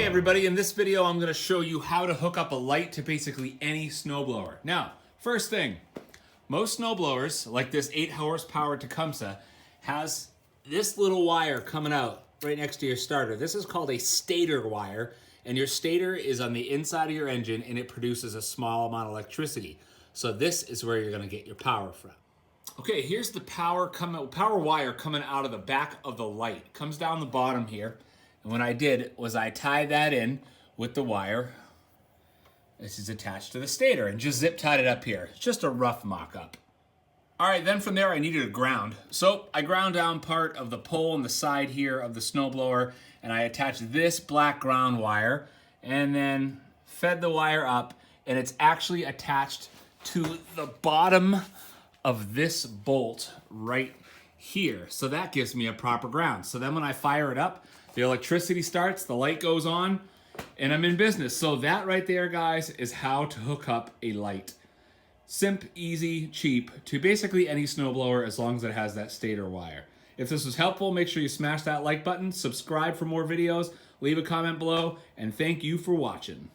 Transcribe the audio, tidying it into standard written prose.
everybody, in this video I'm going to show you how to hook up a light to basically any snowblower. Now, first thing, most snowblowers, like this 8 horsepower Tecumseh, has this little wire coming out right next to your starter. This is called a stator wire, and your stator is on the inside of your engine and it produces a small amount of electricity. So this is where you're going to get your power from. Okay, here's the power wire coming out of the back of the light. It comes down the bottom here. And what I did was I tied that in with the wire. This is attached to the stator and just zip tied it up here. It's just a rough mock-up. All right, then from there I needed a ground. So I ground down part of the pole on the side here of the snowblower, and I attached this black ground wire and then fed the wire up, and it's actually attached to the bottom of this bolt right here. So that gives me a proper ground. So then when I fire it up, the electricity starts, the light goes on, and I'm in business. So that right there, guys, is how to hook up a light. Simp, easy, cheap, to basically any snowblower as long as it has that stator wire. If this was helpful, make sure you smash that like button, subscribe for more videos, leave a comment below, and thank you for watching.